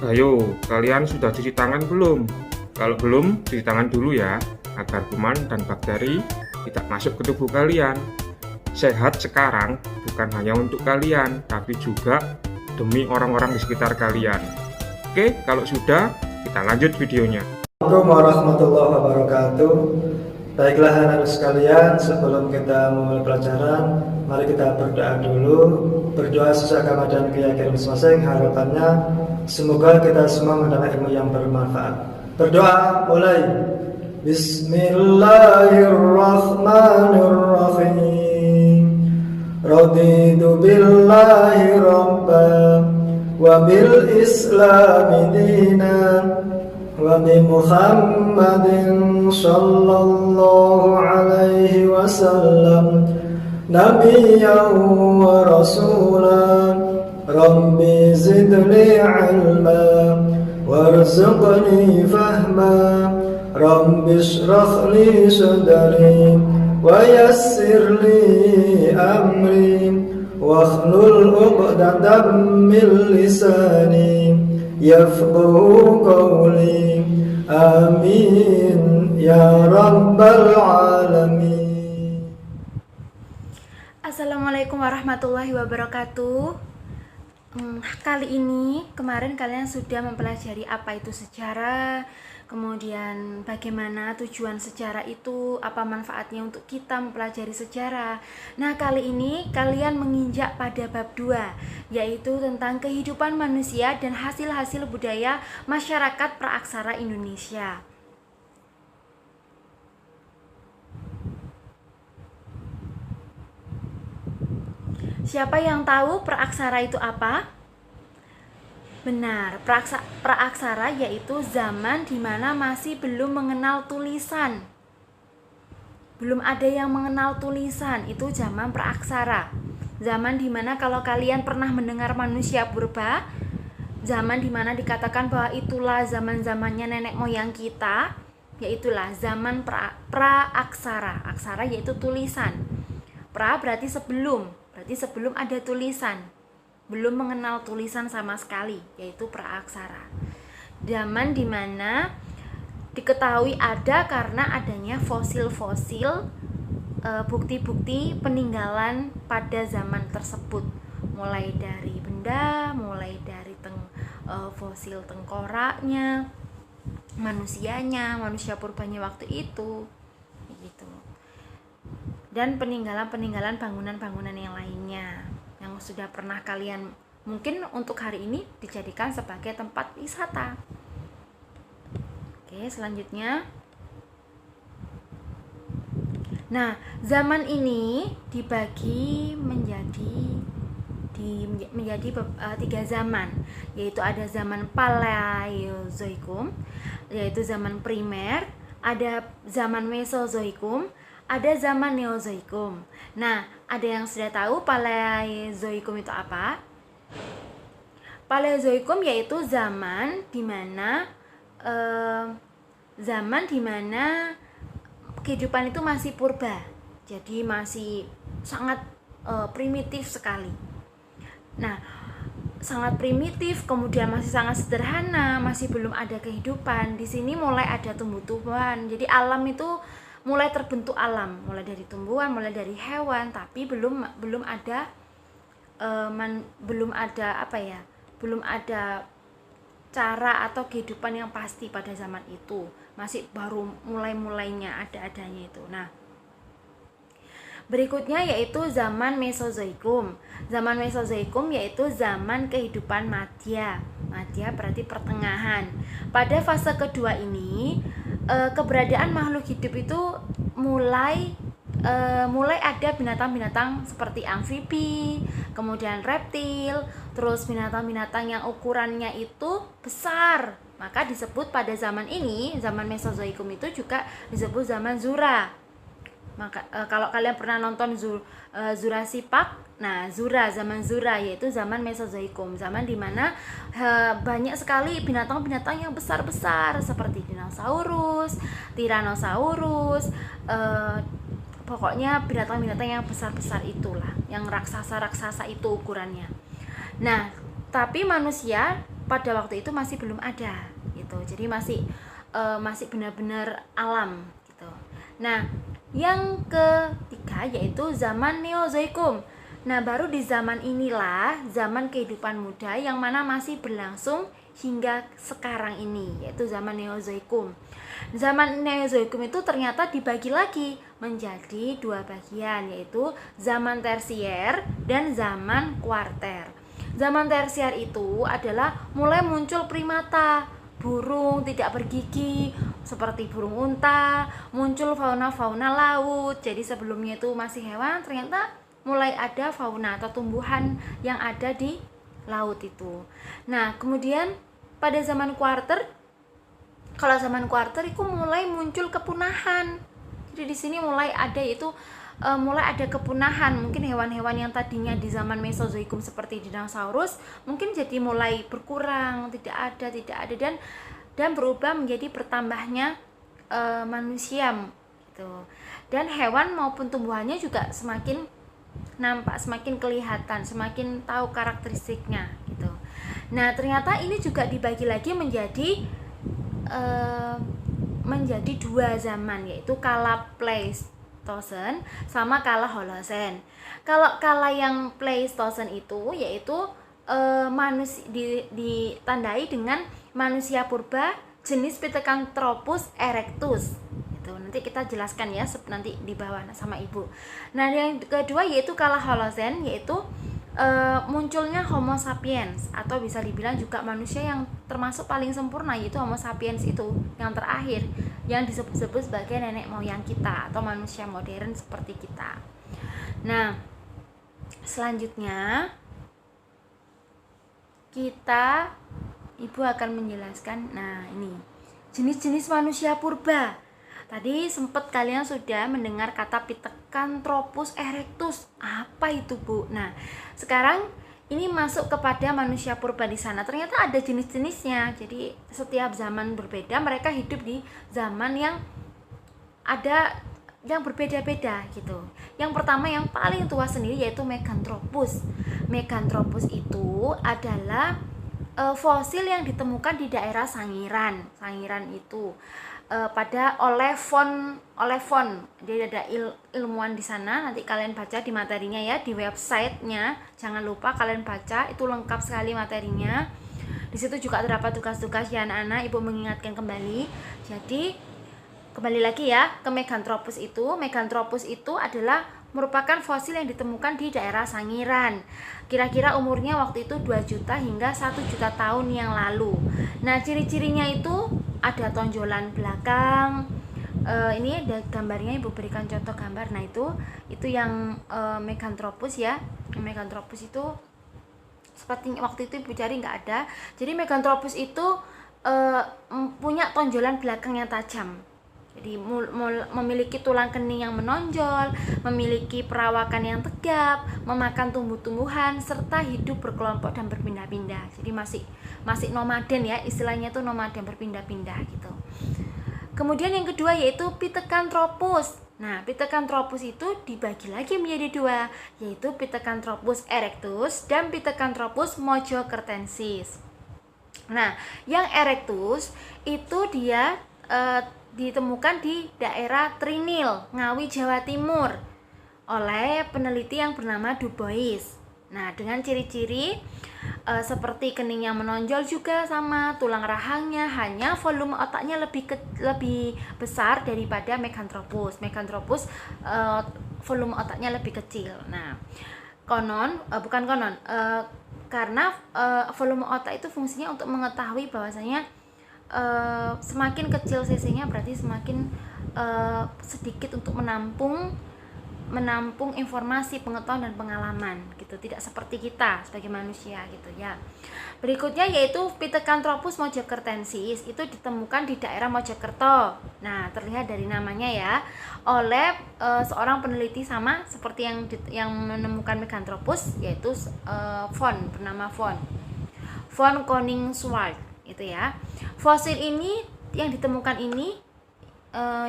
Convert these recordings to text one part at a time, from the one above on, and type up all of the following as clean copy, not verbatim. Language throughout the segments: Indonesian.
Ayo, kalian sudah cuci tangan belum? Kalau belum, cuci tangan dulu ya, agar kuman dan bakteri tidak masuk ke tubuh kalian. Sehat sekarang bukan hanya untuk kalian, tapi juga demi orang-orang di sekitar kalian. Oke, kalau sudah, kita lanjut videonya. Assalamualaikum warahmatullahi wabarakatuh. Baiklah anak-anak sekalian, sebelum kita memulai pelajaran, mari kita berdoa dulu. Berdoa sesuai agama dan keyakinan masing-masing. Harapannya semoga kita semua mendapat ilmu yang bermanfaat. Berdoa mulai. Bismillahirrahmanirrahim. Raditu billahi rabban wa bil islami dinan wa bi Muhammadin sallallahu alaihi wasallam nabiyyan wa rasulan. Rabbi zidni ilma warzuqni fahma. Rabbi shrah li sadri wa yassir li amri wakhlul 'uqdatam min lisani yafqahu qawli. Amin ya rabbal alamin. Assalamualaikum warahmatullahi wabarakatuh. Kali ini, kemarin kalian sudah mempelajari apa itu sejarah, kemudian bagaimana tujuan sejarah itu, apa manfaatnya untuk kita mempelajari sejarah. Nah, kali ini kalian menginjak pada bab 2, yaitu tentang kehidupan manusia dan hasil-hasil budaya masyarakat praaksara Indonesia. Siapa yang tahu praaksara itu apa? Benar, praaksara yaitu zaman di mana masih belum mengenal tulisan. Belum ada yang mengenal tulisan, itu zaman praaksara. Zaman di mana kalau kalian pernah mendengar manusia purba, zaman di mana dikatakan bahwa itulah zaman-zamannya nenek moyang kita, yaitulah zaman praaksara. Aksara yaitu tulisan. Pra berarti sebelum ada tulisan, belum mengenal tulisan sama sekali, yaitu praaksara. Zaman dimana diketahui ada karena adanya fosil-fosil, bukti-bukti peninggalan pada zaman tersebut, mulai dari benda, mulai dari fosil tengkoraknya, manusia purbanya waktu itu, gitu. Dan peninggalan-peninggalan bangunan-bangunan yang lainnya yang sudah pernah kalian mungkin untuk hari ini dijadikan sebagai tempat wisata. Oke, selanjutnya. Nah, zaman ini dibagi menjadi 3 zaman, yaitu ada zaman Paleozoikum, yaitu zaman primer, ada zaman Mesozoikum, ada zaman Neozoikum. Nah, ada yang sudah tahu Paleozoikum itu apa? Paleozoikum yaitu zaman dimana kehidupan itu masih purba, jadi masih sangat primitif sekali. Nah, sangat primitif, kemudian masih sangat sederhana, masih belum ada kehidupan. Di sini mulai ada tumbuh-tumbuhan. Jadi alam itu mulai terbentuk alam, mulai dari tumbuhan, mulai dari hewan, tapi belum ada belum ada cara atau kehidupan yang pasti pada zaman itu. Masih baru mulainya ada-adanya itu. Nah, berikutnya yaitu zaman Mesozoikum. Zaman Mesozoikum yaitu zaman kehidupan madya. Madya berarti pertengahan. Pada fase kedua ini, keberadaan makhluk hidup itu mulai ada binatang-binatang seperti amfibi, kemudian reptil, terus binatang-binatang yang ukurannya itu besar. Maka disebut pada zaman ini, zaman Mesozoikum itu juga disebut zaman Zura. Maka kalau kalian pernah nonton Jurassic Park, nah zaman Zura yaitu zaman Mesozoikum, zaman dimana banyak sekali binatang-binatang yang besar-besar seperti dinosaurus, Tyrannosaurus, pokoknya binatang-binatang yang besar-besar itulah, yang raksasa-raksasa itu ukurannya. Nah, tapi manusia pada waktu itu masih belum ada gitu. Jadi masih benar-benar alam gitu. Nah, yang ketiga yaitu zaman Neozoikum. Nah, baru di zaman inilah zaman kehidupan muda yang mana masih berlangsung hingga sekarang ini, yaitu zaman Neozoikum. Zaman Neozoikum itu ternyata dibagi lagi menjadi dua bagian, yaitu zaman tersier dan zaman kuarter. Zaman tersier itu adalah mulai muncul primata, burung tidak bergigi seperti burung unta, muncul fauna-fauna laut. Jadi sebelumnya itu masih hewan, ternyata mulai ada fauna atau tumbuhan yang ada di laut itu. Nah, kemudian pada zaman kuarter, kalau zaman kuarter itu mulai muncul kepunahan. Jadi di sini mulai ada kepunahan. Mungkin hewan-hewan yang tadinya di zaman Mesozoikum seperti dinosaurus mungkin jadi mulai berkurang, tidak ada dan berubah menjadi bertambahnya manusia gitu. Dan hewan maupun tumbuhannya juga semakin nampak, semakin kelihatan, semakin tahu karakteristiknya gitu. Nah, ternyata ini juga dibagi lagi menjadi dua zaman, yaitu kala Pleistosen sama kala Holosen. Kalau kala yang Pleistosen itu yaitu manusia ditandai dengan manusia purba jenis Pithecanthropus erectus. Itu nanti kita jelaskan ya nanti di bawah sama Ibu. Nah, yang kedua yaitu kala Holosen, yaitu munculnya Homo sapiens, atau bisa dibilang juga manusia yang termasuk paling sempurna, yaitu Homo sapiens itu yang terakhir, yang disebut-sebut sebagai nenek moyang kita atau manusia modern seperti kita. Nah, selanjutnya Ibu akan menjelaskan, nah ini jenis-jenis manusia purba. Tadi sempat kalian sudah mendengar kata Pithecanthropus erectus. Apa itu, Bu? Nah, sekarang ini masuk kepada manusia purba di sana. Ternyata ada jenis-jenisnya. Jadi setiap zaman berbeda, mereka hidup di zaman yang ada yang berbeda-beda gitu. Yang pertama yang paling tua sendiri yaitu Meganthropus. Meganthropus itu adalah fosil yang ditemukan di daerah Sangiran. Sangiran itu pada Ole von. Dia ada ilmuwan di sana. Nanti kalian baca di materinya ya, di websitenya. Jangan lupa kalian baca, itu lengkap sekali materinya. Di situ juga terdapat tugas-tugas ya anak-anak. Ibu mengingatkan kembali. Jadi kembali lagi ya ke Meganthropus itu. Meganthropus itu adalah merupakan fosil yang ditemukan di daerah Sangiran. Kira-kira umurnya waktu itu 2 juta hingga 1 juta tahun yang lalu. Nah, ciri-cirinya itu ada tonjolan belakang. Ini ada gambarnya, Ibu berikan contoh gambar. Nah, itu yang Meganthropus ya. Meganthropus itu seperti waktu itu Ibu cari nggak ada. Jadi Meganthropus itu punya tonjolan belakang yang tajam. Jadi memiliki tulang kening yang menonjol, memiliki perawakan yang tegap, memakan tumbuh-tumbuhan, serta hidup berkelompok dan berpindah-pindah. Jadi masih nomaden ya, istilahnya itu nomaden, berpindah-pindah gitu. Kemudian yang kedua yaitu Pithecanthropus. Nah, Pithecanthropus itu dibagi lagi menjadi dua, yaitu Pithecanthropus erectus dan Pithecanthropus mojokertensis. Nah, yang erectus itu dia ditemukan di daerah Trinil, Ngawi, Jawa Timur oleh peneliti yang bernama Du Bois. Nah, dengan ciri-ciri seperti kening yang menonjol juga sama, tulang rahangnya, hanya volume otaknya lebih besar daripada Meganthropus. Meganthropus volume otaknya lebih kecil. Nah, karena volume otak itu fungsinya untuk mengetahui bahwasanya semakin kecil cc-nya berarti semakin sedikit untuk menampung informasi, pengetahuan dan pengalaman gitu, tidak seperti kita sebagai manusia gitu ya. Berikutnya yaitu Pithecanthropus mojokertensis, itu ditemukan di daerah Mojokerto. Nah, terlihat dari namanya ya, oleh seorang peneliti sama seperti yang menemukan Meganthropus, yaitu bernama von Koningswald itu ya. Fosil ini yang ditemukan ini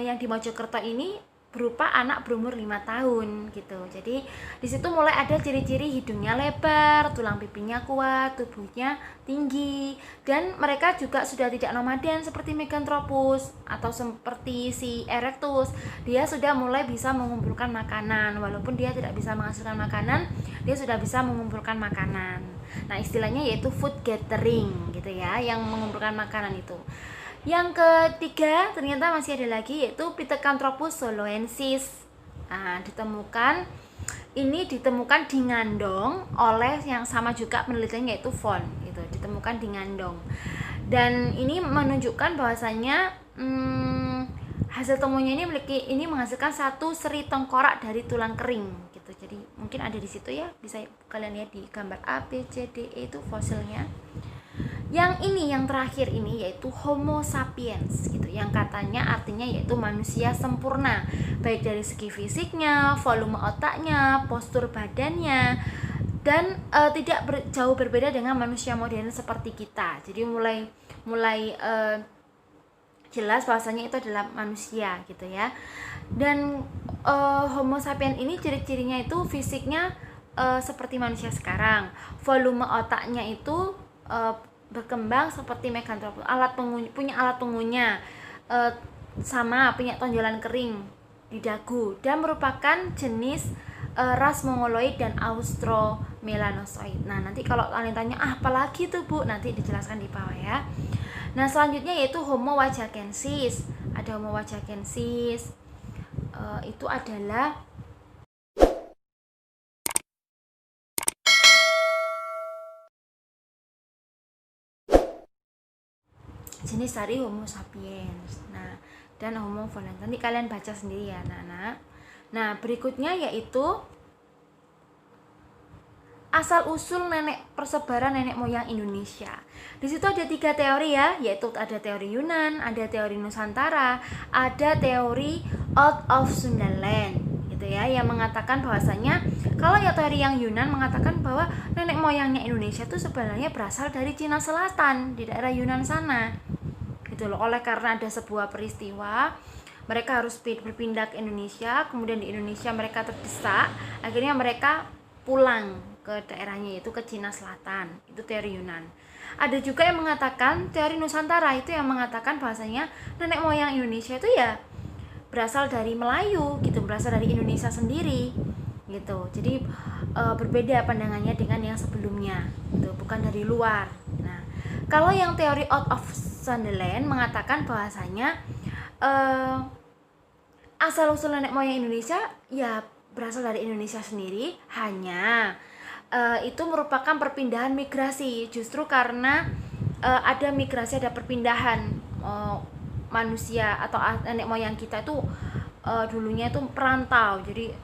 yang di Mojokerto ini berupa anak berumur 5 tahun gitu. Jadi di situ mulai ada ciri-ciri hidungnya lebar, tulang pipinya kuat, tubuhnya tinggi, dan mereka juga sudah tidak nomaden seperti Meganthropus atau seperti si Erectus. Dia sudah mulai bisa mengumpulkan makanan, walaupun dia tidak bisa menghasilkan makanan, dia sudah bisa mengumpulkan makanan. Nah, istilahnya yaitu food gathering gitu ya, yang mengumpulkan makanan itu. Yang ketiga ternyata masih ada lagi, yaitu Pithecanthropus zoloensis. Nah, ditemukan di Ngandong oleh yang sama juga penelitiannya, yaitu Von gitu. Ditemukan di Ngandong. Dan ini menunjukkan bahwasanya hasil temunya ini menghasilkan satu seri tengkorak dari tulang kering gitu. Jadi mungkin ada di situ ya, bisa kalian lihat di gambar A, B, C, D, E itu fosilnya. Yang terakhir ini yaitu Homo sapiens gitu, yang katanya artinya yaitu manusia sempurna, baik dari segi fisiknya, volume otaknya, postur badannya, dan tidak jauh berbeda dengan manusia modern seperti kita. Jadi mulai jelas bahwasanya itu adalah manusia gitu ya. Dan Homo sapiens ini ciri-cirinya itu fisiknya seperti manusia sekarang, volume otaknya itu berkembang seperti Meganthropus, punya alat pengunya, sama punya tonjolan kering di dagu, dan merupakan jenis ras Mongoloid dan Austromelanozoid. Nah, nanti kalau kalian tanya apalagi tuh Bu, nanti dijelaskan di bawah ya. Nah, selanjutnya yaitu Homo wajakensis. Ada Homo wajakensis, itu adalah jenis dari Homo sapiens. Nah, dan Homo volans. Nanti kalian baca sendiri ya, anak-anak. Nah, berikutnya yaitu asal usul persebaran nenek moyang Indonesia. Di situ ada 3 teori ya, yaitu ada teori Yunan, ada teori Nusantara, ada teori out of Sundaland gitu ya, yang mengatakan bahwasanya kalau ya teori yang Yunan mengatakan bahwa nenek moyangnya Indonesia itu sebenarnya berasal dari Cina Selatan, di daerah Yunan sana gitu loh. Oleh karena ada sebuah peristiwa mereka harus berpindah ke Indonesia, kemudian di Indonesia mereka terdesak, akhirnya mereka pulang ke daerahnya, yaitu ke Cina Selatan. Itu teori Yunan. Ada juga yang mengatakan teori Nusantara, itu yang mengatakan bahwasanya nenek moyang Indonesia itu ya berasal dari Melayu gitu, berasal dari Indonesia sendiri gitu. Jadi berbeda pandangannya dengan yang sebelumnya gitu, bukan dari luar. Nah, kalau yang teori out of Sundaland mengatakan bahwasanya asal usul nenek moyang Indonesia ya berasal dari Indonesia sendiri, hanya itu merupakan perpindahan migrasi, justru karena ada migrasi, ada perpindahan manusia atau nenek moyang kita itu dulunya itu perantau, jadi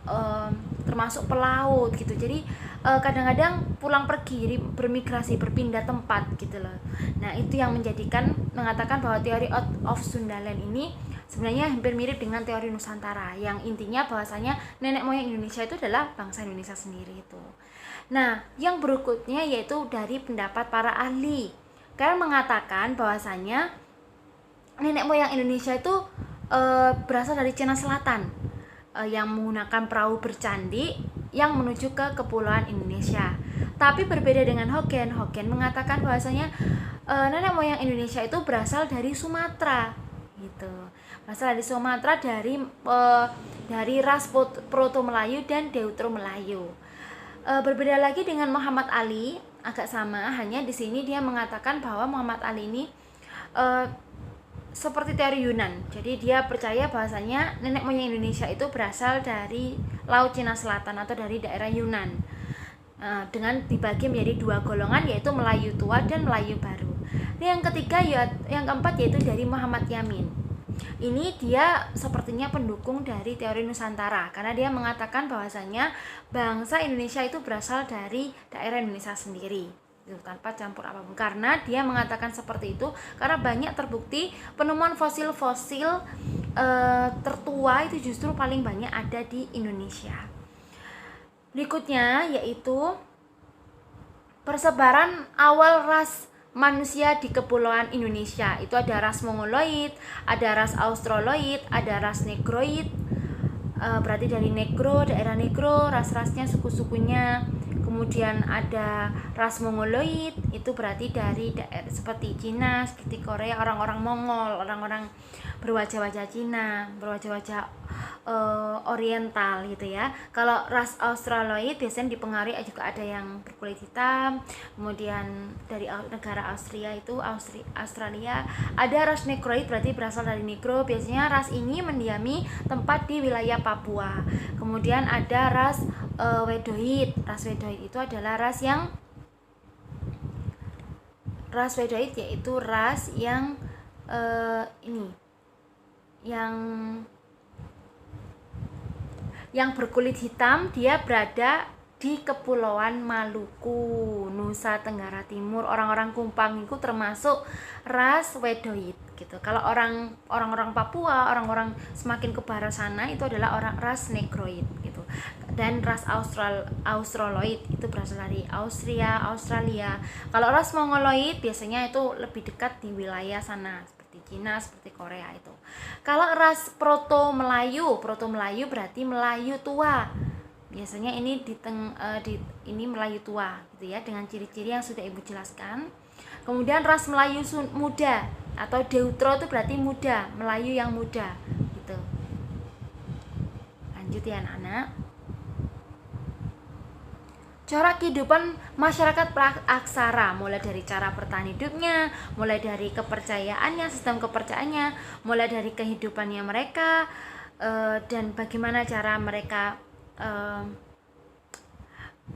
termasuk pelaut gitu, jadi kadang-kadang pulang pergi, jadi bermigrasi, berpindah tempat gitu loh. Nah, itu yang mengatakan bahwa teori out of Sundaland ini sebenarnya hampir mirip dengan teori Nusantara, yang intinya bahwasanya nenek moyang Indonesia itu adalah bangsa Indonesia sendiri itu. Nah, yang berikutnya yaitu dari pendapat para ahli. Kalian mengatakan bahwasanya nenek moyang Indonesia itu berasal dari Cina Selatan, yang menggunakan perahu bercandi yang menuju ke kepulauan Indonesia. Tapi berbeda dengan Hogen mengatakan bahwasanya nenek moyang Indonesia itu berasal dari Sumatera gitu. Berasal dari Sumatera, dari ras Proto Melayu dan Deutero Melayu. Berbeda lagi dengan Muhammad Ali, agak sama, hanya di sini dia mengatakan bahwa Muhammad Ali ini seperti teori Yunan. Jadi dia percaya bahwasanya nenek moyang Indonesia itu berasal dari Laut Cina Selatan atau dari daerah Yunan, dengan dibagi menjadi 2 golongan, yaitu Melayu tua dan Melayu baru. Yang ketiga, yang keempat yaitu dari Muhammad Yamin. Ini dia sepertinya pendukung dari teori Nusantara, karena dia mengatakan bahwasanya bangsa Indonesia itu berasal dari daerah Indonesia sendiri, tanpa campur apapun. Karena dia mengatakan seperti itu karena banyak terbukti penemuan fosil-fosil tertua itu justru paling banyak ada di Indonesia. Berikutnya yaitu persebaran awal ras manusia di kepulauan Indonesia. Itu ada ras Mongoloid, ada ras Australoid, ada ras Negroid, berarti dari negro, daerah negro, ras-rasnya, suku-sukunya. Kemudian ada ras Mongoloid, itu berarti dari daerah seperti Cina, seperti Korea, orang-orang Mongol, orang-orang berwajah-wajah Cina, berwajah-wajah Oriental gitu ya. Kalau ras Australoid biasanya dipengaruhi juga ada yang berkulit hitam, kemudian dari negara Austria itu Australia. Ada ras Negroid berarti berasal dari Negro, biasanya ras ini mendiami tempat di wilayah Papua. Kemudian ada ras Wedoid. Ras Wedoid itu adalah ras Wedoid yaitu ras yang yang berkulit hitam, dia berada di Kepulauan Maluku, Nusa Tenggara Timur. Orang-orang Kumpang itu termasuk ras Wedoid gitu. Kalau orang-orang Papua, orang-orang semakin ke barat sana itu adalah orang ras Negroid gitu. Dan ras Australoid itu berasal dari Australia. Kalau ras Mongoloid biasanya itu lebih dekat di wilayah sana, seperti Cina, seperti Korea itu. Kalau ras Proto-Melayu berarti Melayu tua. Biasanya ini ini Melayu tua gitu ya, dengan ciri-ciri yang sudah Ibu jelaskan. Kemudian ras Melayu muda atau Deutro itu berarti muda, Melayu yang muda gitu. Lanjut ya anak-anak. Cara kehidupan masyarakat praaksara, mulai dari cara bertahan hidupnya, mulai dari kepercayaannya, sistem kepercayaannya, mulai dari kehidupannya mereka, dan bagaimana cara mereka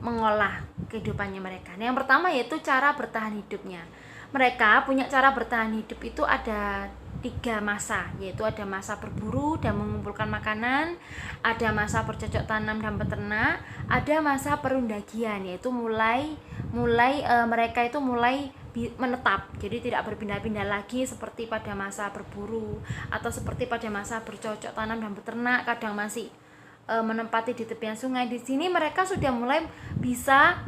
mengolah kehidupannya mereka. Nah, yang pertama yaitu cara bertahan hidupnya. Mereka punya cara bertahan hidup itu ada 3 masa, yaitu ada masa berburu dan mengumpulkan makanan, ada masa bercocok tanam dan beternak, ada masa perundagian, yaitu mulai mereka itu mulai menetap, jadi tidak berpindah-pindah lagi seperti pada masa berburu atau seperti pada masa bercocok tanam dan beternak, kadang masih menempati di tepian sungai. Di sini mereka sudah mulai bisa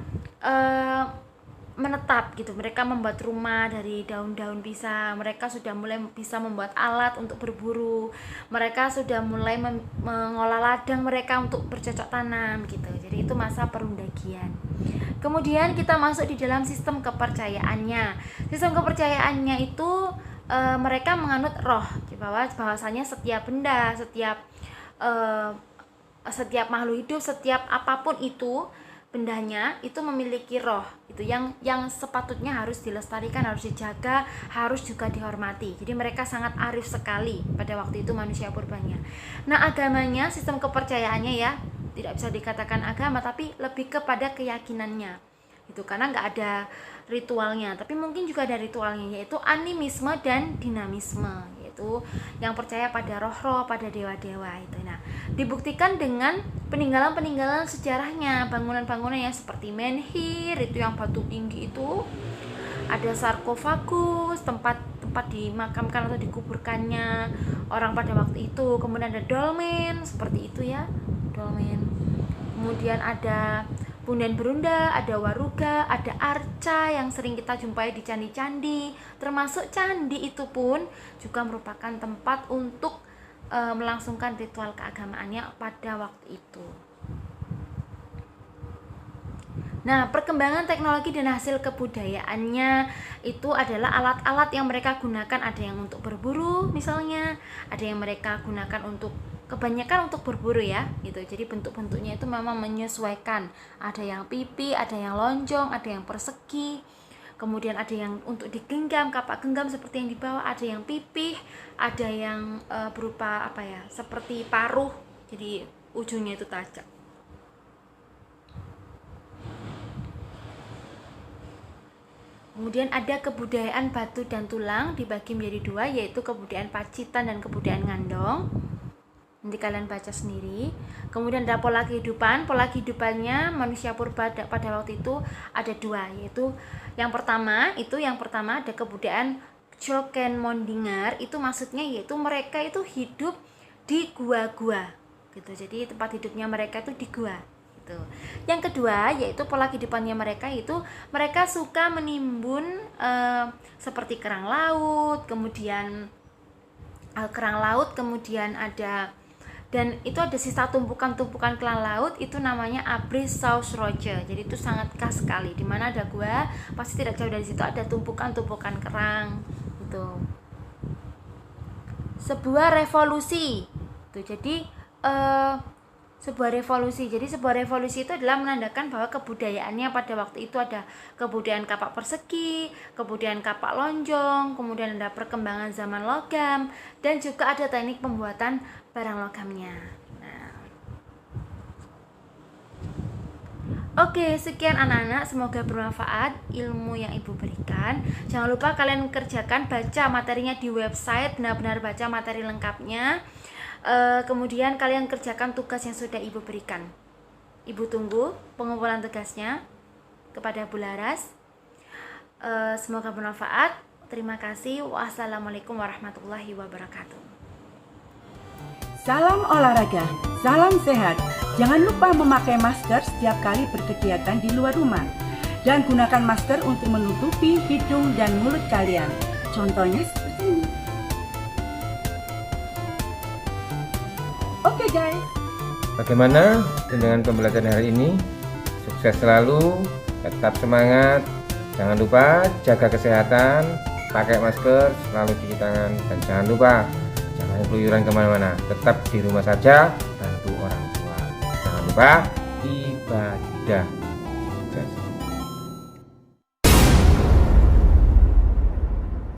menetap gitu. Mereka membuat rumah dari daun-daun pisang. Mereka sudah mulai bisa membuat alat untuk berburu. Mereka sudah mulai mengolah ladang mereka untuk bercocok tanam gitu. Jadi itu masa perundagian. Kemudian kita masuk di dalam sistem kepercayaannya. Sistem kepercayaannya itu mereka menganut roh, bahwasanya setiap benda, setiap makhluk hidup, setiap apapun itu bendanya itu memiliki roh itu yang sepatutnya harus dilestarikan, harus dijaga, harus juga dihormati. Jadi mereka sangat arif sekali pada waktu itu manusia purbanya. Nah, agamanya, sistem kepercayaannya ya tidak bisa dikatakan agama, tapi lebih kepada keyakinannya itu, karena nggak ada ritualnya, tapi mungkin juga ada ritualnya, yaitu animisme dan dinamisme, yaitu yang percaya pada roh-roh, pada dewa-dewa itu. Nah, dibuktikan dengan peninggalan-peninggalan sejarahnya, bangunan-bangunan yang seperti menhir itu yang batu tinggi itu, ada sarkofagus, tempat dimakamkan atau dikuburkannya orang pada waktu itu. Kemudian ada dolmen seperti itu ya, dolmen. Kemudian ada punden berunda, ada waruga, ada arca yang sering kita jumpai di candi-candi. Termasuk candi itu pun juga merupakan tempat untuk melangsungkan ritual keagamaannya pada waktu itu. Nah, perkembangan teknologi dan hasil kebudayaannya itu adalah alat-alat yang mereka gunakan. Ada yang untuk berburu misalnya, ada yang mereka gunakan untuk, kebanyakan untuk berburu ya gitu. Jadi bentuk-bentuknya itu memang menyesuaikan. Ada yang pipi, ada yang lonjong, ada yang persegi. Kemudian ada yang untuk digenggam, kapak genggam seperti yang di bawah, ada yang pipih, ada yang berupa apa ya, seperti paruh, jadi ujungnya itu tajam. Kemudian ada kebudayaan batu dan tulang, dibagi menjadi 2, yaitu kebudayaan Pacitan dan kebudayaan Ngandong. Nanti kalian baca sendiri. Kemudian ada pola kehidupannya manusia purba pada waktu itu ada 2, yaitu yang pertama ada kebudayaan Choken-Mondingar. Itu maksudnya yaitu mereka itu hidup di gua-gua gitu. Jadi tempat hidupnya mereka itu di gua gitu. Yang kedua yaitu pola kehidupannya mereka itu mereka suka menimbun seperti kerang laut, kemudian ada dan itu ada sisa tumpukan-tumpukan kelan laut, itu namanya Abrishaussroche. Jadi itu sangat khas sekali. Di mana ada gua, pasti tidak jauh dari situ ada tumpukan-tumpukan kerang. Itu sebuah revolusi. Tuh, jadi sebuah revolusi. Jadi sebuah revolusi itu adalah menandakan bahwa kebudayaannya pada waktu itu ada kebudayaan kapak persegi, kemudian kapak lonjong, kemudian ada perkembangan zaman logam, dan juga ada teknik pembuatan barang logamnya. Nah. Oke, sekian anak-anak, semoga bermanfaat ilmu yang Ibu berikan. Jangan lupa kalian kerjakan, baca materinya di website, benar-benar baca materi lengkapnya. Kemudian kalian kerjakan tugas yang sudah Ibu berikan. Ibu tunggu pengumpulan tugasnya kepada Bu Laras. Semoga bermanfaat. Terima kasih. Wassalamualaikum warahmatullahi wabarakatuh. Salam olahraga, salam sehat. Jangan lupa memakai masker setiap kali berkegiatan di luar rumah. Dan gunakan masker untuk menutupi hidung dan mulut kalian. Contohnya seperti ini. Oke guys. Bagaimana dengan pembelajaran hari ini? Sukses selalu, tetap semangat. Jangan lupa jaga kesehatan, pakai masker, selalu cuci tangan, dan jangan lupa jangan keluyuran kemana-mana. Tetap di rumah saja, bantu orang tua. Jangan lupa ibadah.